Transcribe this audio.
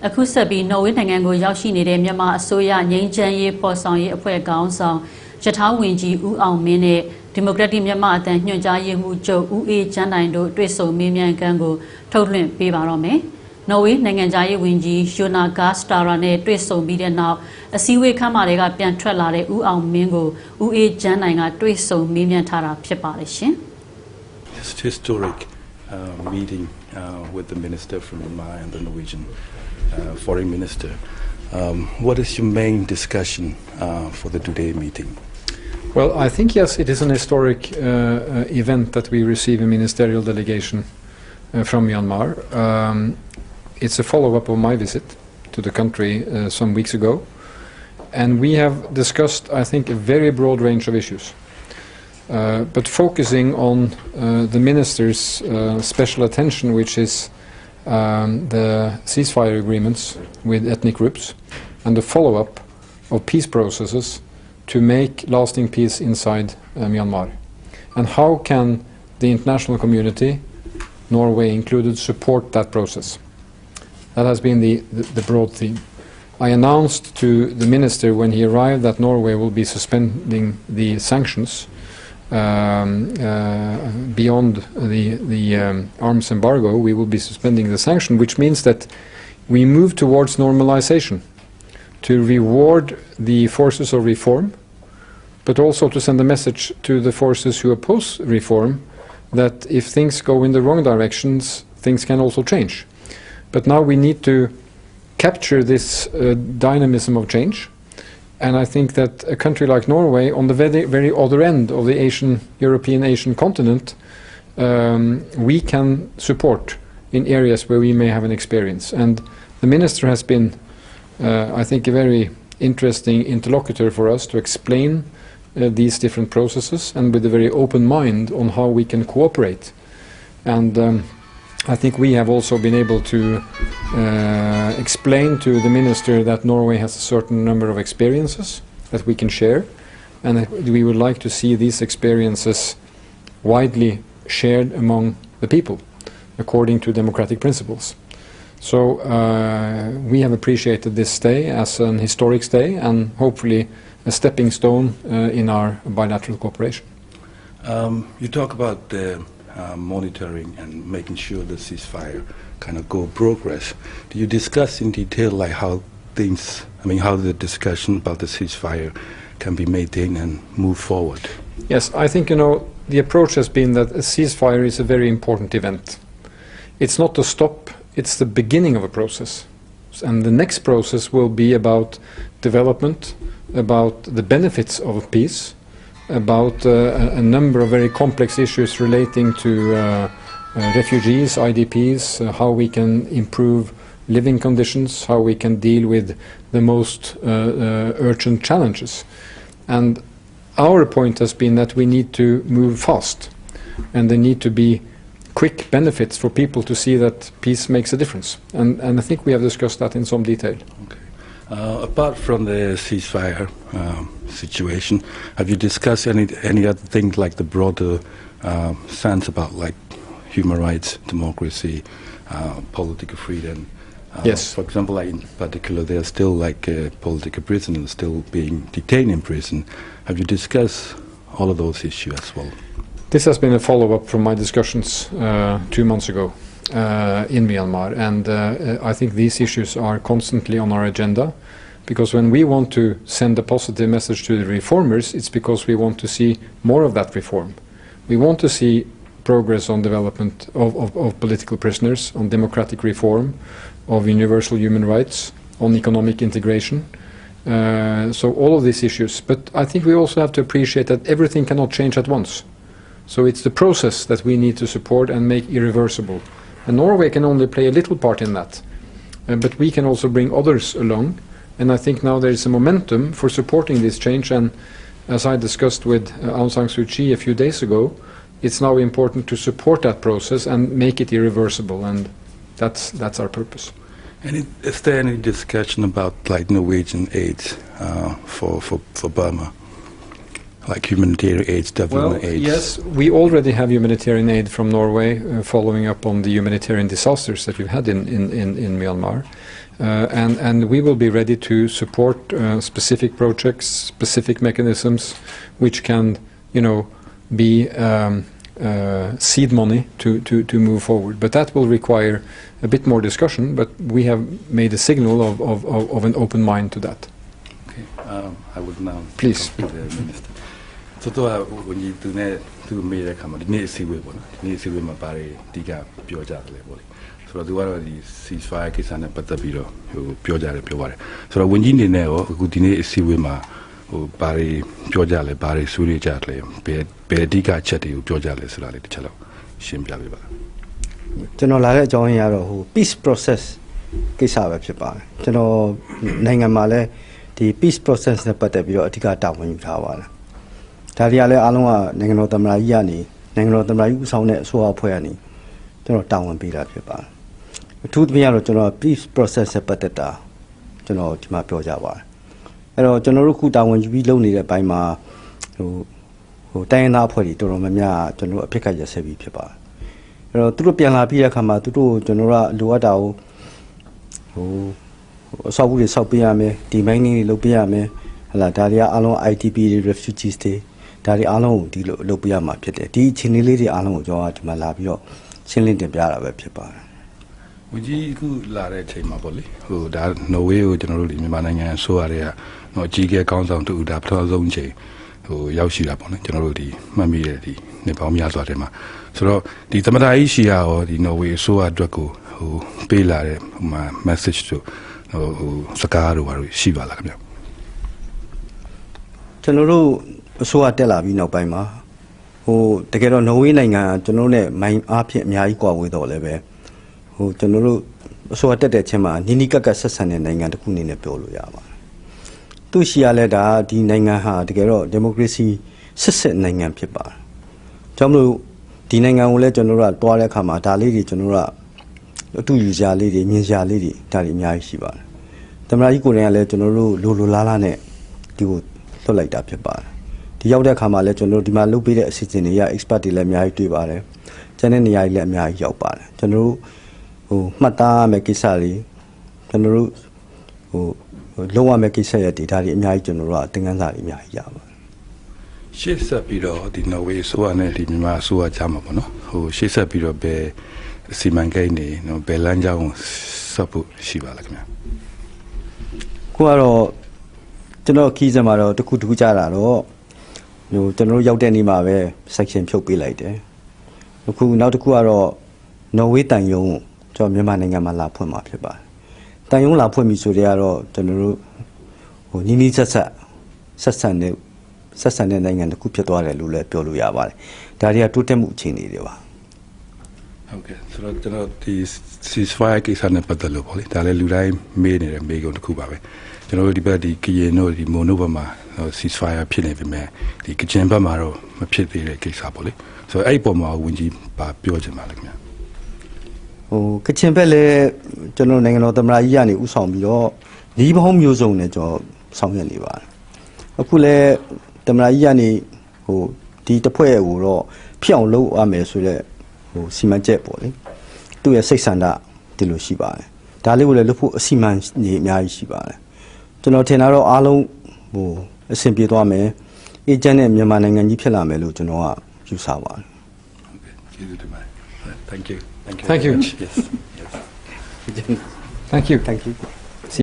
အခုဆက်ပြီးနော်ဝေးနိုင်ငံကိုရောက်ရှိနေတဲ့မြန်မာအစိုးရငြိမ်းချမ်းရေးဖော်ဆောင်ရေးအဖွဲ့ခေါင်းဆောင်ရထားဝင်ကြီးဦးအောင်မင်းနဲ့ဒီမိုကရက်တစ်မြန်မာအသံညွှန်ကြားရေးမှူးချုပ်ဦးအေးချမ်းတိုင်တို့တွေ့ဆုံမေးမြန်းခန်းကိုထုတ်လွှင့်ပေးပါတော့မယ်။နော်ဝေးနိုင်ငံသားရေးဝန်ကြီးယိုနာဂါစတာရာနဲ့တွေ့ဆုံပြီးတဲ့နောက်အစည်းအဝေးခန်းမတွေကပြန်ထွက်လာတဲ့ဦးအောင်မင်းကိုဦးအေးချမ်းတိုင်ကတွေ့ဆုံမေးမြန်းထားတာဖြစ်ပါတယ်ရှင်။ It's a historic meeting with the minister from Myanmar and the Norwegian foreign minister. What is your main discussion for the today meeting? Well, I think yes, it is an historic event that we receive a ministerial delegation from Myanmar. It's a follow-up of my visit to the country some weeks ago, and we have discussed, I think, a very broad range of issues. But focusing on the minister's special attention, which is the ceasefire agreements with ethnic groups and the follow-up of peace processes to make lasting peace inside Myanmar. And how can the international community, Norway included, support that process? That has been the broad theme. I announced to the minister when he arrived that Norway will be suspending the sanctions beyond the arms embargo. We will be suspending the sanction, which means that we move towards normalization to reward the forces of reform, but also to send a message to the forces who oppose reform that if things go in the wrong directions, things can also change. But now we need to capture this dynamism of change. And I think that a country like Norway, on the very other end of the European Asian continent, we can support in areas where we may have an experience. And the minister has been, I think, a very interesting interlocutor for us to explain these different processes, and with a very open mind on how we can cooperate. And I think we have also been able to explain to the minister that Norway has a certain number of experiences that we can share, and that we would like to see these experiences widely shared among the people according to democratic principles. So we have appreciated this stay as an historic stay and hopefully a stepping stone in our bilateral cooperation. You talk about the monitoring and making sure the ceasefire kind of go progress. Do you discuss in detail like how the discussion about the ceasefire can be maintained and move forward? Yes, I think, the approach has been that a ceasefire is a very important event. It's not a stop, it's the beginning of a process. And the next process will be about development, about the benefits of peace, about a number of very complex issues relating to refugees, IDPs, how we can improve living conditions, how we can deal with the most urgent challenges. And our point has been that we need to move fast, and there need to be quick benefits for people to see that peace makes a difference. And I think we have discussed that in some detail. Okay. Apart from the ceasefire situation, have you discussed any other things like the broader sense about like human rights, democracy, political freedom? Yes. For example, like in particular, there are still like political prisoners still being detained in prison. Have you discussed all of those issues as well? This has been a follow-up from my discussions 2 months ago in Myanmar, and I think these issues are constantly on our agenda, because when we want to send a positive message to the reformers, it's because we want to see more of that reform. We want to see progress on development of political prisoners, on democratic reform, of universal human rights, on economic integration. So all of these issues. But I think we also have to appreciate that everything cannot change at once. So it's the process that we need to support and make irreversible. And Norway can only play a little part in that. But we can also bring others along. And I think now there is a momentum for supporting this change. And as I discussed with Aung San Suu Kyi a few days ago, it's now important to support that process and make it irreversible. And that's our purpose. And is there any discussion about like Norwegian aid for Burma? like humanitarian aid, development aid? Yes, we already have humanitarian aid from Norway following up on the humanitarian disasters that we've had in Myanmar. And we will be ready to support specific projects, specific mechanisms, which can, be seed money to move forward. But that will require a bit more discussion, but we have made a signal of an open mind to that. Okay, I would now Please. come to the Minister. So, when you do meet the camera, you need to see what you need to see what my body diga pure level. So, do what the ceasefire case and but the bureau who pure pure. So, when you need now, good need to see what my body pure body suri jatle, be diga chatty pure jale, so I let the shim jaliba. ကျွန်တော်လာတဲ့အကြောင်းရတော့peace process ကိစ္စပဲဖြစ်ပါတယ်ကျွန်တော်နိုင်ငံမှာလည်းဒီ peace process နဲ့ပတ်သက်ပြီးတော့အဓိကတာဝန်ယူထားပါတယ်ဒါတွေကလည်းအားလုံးကနိုင်ငံတော်သမ္မတကြီးကနေနိုင်ငံတော်သမ္မတကြီးဦးဆောင်တဲ့အစိုးရအဖွဲ့ကနေကျွန်တော်တာဝန်ပေးတာဖြစ်ပါတယ်အထူးသဖြင့်ကတော့ကျွန်တော် peace process နဲ့ပတ်သက်တာကျွန်တော်ဒီမှာပြောကြပါတယ်အဲ့တော့ကျွန်တော်တို့ခုတာဝန်ယူပြီးလုပ်နေတဲ့အပိုင်းမှာတိုင်းရင်းသားအဖွဲ့တွေတော်တော်များများကျွန်တော်တို့အဖြစ်ကရဆက်ပြီးဖြစ်ပါတယ်အဲ့တော့သူတို့ပြန်လာပြီးတဲ့အခါမှာသူတို့ကျွန်တော်တို့ကလိုအပ်တာကိုအဆောက်အဦတွေဆောက်ပေးရမယ်ဒီမိုင်းတွေလုပ်ပေးရမယ်ဟလာဒါတွေကအားလုံး ITP တွေ refugees တွေဒါတွေအားလုံးကိုဒီလိုလုပ်ပေးရမှာဖြစ်တယ်ဒီအခြေအနေလေးတွေအားလုံးကိုကျွန်တော်ကဒီမှာလာပြီးတော့ရှင်းလင်းတင်ပြတာပဲဖြစ်ပါတယ်ဝန်ကြီးအခုလာတဲ့အချိန်မှာပေါ့လေဒါနော်ဝေးကိုကျွန်တော်တို့မြန်မာနိုင်ငံဆိုရတဲ့နော်အကြီးအကဲကောင်းဆောင်တူဒါပထမဆုံးချိန်ရောက်ရှိတာပေါ့နော်ကျွန်တော်တို့ဒီမှတ်မိတဲ့ဒီနေပေါင်းများစွာထဲမှာဆိုတော့ဒီသမ္မတကြီးရှိရရောဒီနော်ဝေးဆိုရအတွက်ကိုပေးလာတဲ့message တို့စကားတို့ဘာလို့ရှိပါလားခင်ဗျကျွန်တော်တို့အစိုးရတက်လာပြီးနောက်ပိုင်းမှာတကယ်တော့နော်ဝေးနိုင်ငံကျွန်တော်တို့ ਨੇ မိုင်းအားဖြင့်အများကြီးကွာဝေးတော့လည်းပဲကျွန်တော်တို့အစိုးရတက်တဲ့ချင်းမှာနီနီကက်ကဆက်ဆံတဲ့နိုင်ငံတစ်ခုအနေနဲ့ပြောလို့ရပါတယ်သူရှိရလဲဒါဒီနိုင်ငံဟာတကယ်တော့ဒီမိုကရေစီစစ်နိုင်ငံဖြစ်ပါတယ်ကြောင့်မလို့ဒီနိုင်ငံကိုလည်းကျွန်တော်တို့ကတွားတဲ့အခါမှာဒါလေးတွေကျွန်တော်တို့ကအတူယူကြလေးတွေမြင်ကြလေးတွေဒါတွေအများကြီးရှိပါတယ်သမ္မတကြီးကိုယ်တိုင်ကလည်းကျွန်တော်တို့လိုလားလားနဲ့ဒီကိုလွတ်လိုက်တာဖြစ်ပါတယ်ဒီရောက်တဲ့အခါမှာလည်းကျွန်တော်တို့ဒီမှာလုပ်ပေးတဲ့အစီအစဉ်တွေရ expert တွေလည်းအများကြီးတွေ့ပါတယ်ကျန်တဲ့နေရာတွေလည်းအများကြီးရောက်ပါတယ်ကျွန်တော်တို့မှတ်သားမဲ့ကိစ္စတွေကျွန်တော်တို့လုံးဝမဲ့ကိစ္စရတဲ့ data တွေအများကြီးကျွန်တော်တို့ကသင်ခန်းစာတွေအများကြီးရပါတယ်ရှေ့ဆက်ပြီးတော့ဒီနော်ဝေးဆိုရနဲ့ဒီမြန်မာအစိုးရကြားမှာပေါ့နော်ရှေ့ဆက်ပြီးတော့ဘယ်စီမံကိန်းတွေနော်ဘယ်လမ်းကြောင်းဆက်ဖို့ရှိပါလားခင်ဗျာကိုကတော့ကျွန်တော်ခီးစမှာတော့တခုကြတာတော့ကျွန်တော်တို့ရောက်တဲ့နေ့မှာပဲ section ဖြုတ်ပေးလိုက်တယ်အခုနောက်တစ်ခုကတော့နော်ဝေးတန်ယုံကျွန်တော်မြန်မာနိုင်ငံမှာလာဖွင့်မှာဖြစ်ပါတယ်တန်ယုံလာဖွင့်ပြီဆိုတဲ့ကတော့ကျွန်တော်တို့နီးနီးဆက်ဆံတဲ့နိုင်ငံတစ်ခုဖြစ်သွားတယ်လို့လည်းပြောလို့ရပါတယ်ဒါတွေကတိုးတက်မှုအခြေအနေတွေပါဟုတ်ကဲ့ဆိုတော့ကျွန်တော်ဒီ ceasefire ကိစ္စနဲ့ပတ်သက်လို့ပေါ့လေဒါလည်းလူတိုင်းမေးနေတဲ့မေးခွန်းတစ်ခုပါပဲကျွန်တော်တို့ဒီဘက်ဒီကရင်တို့ဒီမိုနိုဘက်မှာ ceasefire ဖြစ်နေပြီမဲ့ဒီကချင်ဘက်မှာတော့မဖြစ်သေးတဲ့ကိစ္စပေါ့လေဆိုတော့အဲ့ဒီပုံမှာဝန်ကြီးပါပြောချင်ပါလိမ့်မယ်ကချင်ဘက်လည်းကျွန်တော်နိုင်ငံတော်သမ္မတကြီးကနေဥဆောင်ပြီးတော့ဒီဘောင်းမျိုးစုံနဲ့ကျွန်တော်ဆောင်ရွက်နေပါတယ်အခုလည်းသမ္မတကြီးကနေဒီတစ်ဖွဲ့ကိုတော့ဖြစ်အောင်လုပ်ရမယ်ဆိုတဲ့စီမံချက်ပေါ့လေသူ့ရဲ့စိတ်ဆန္ဒဒီလိုရှိပါတယ်ဒါလေးကိုလည်းလုပ်ဖို့အစီအမံကြီးအများကြီးရှိပါတယ်ကျွန်တော်ထင်တာတော့အားလုံးအဆင်ပြေသွားမယ်အေဂျင့်နဲ့မြန်မာနိုင်ငံကြီးဖြစ်လာမယ်လို့ကျွန်တော်ကယူဆပါတယ်ဟုတ်ကဲ့ကျေးဇူးတင်ပါတယ် Thank you Thank you yes Thank you Thank you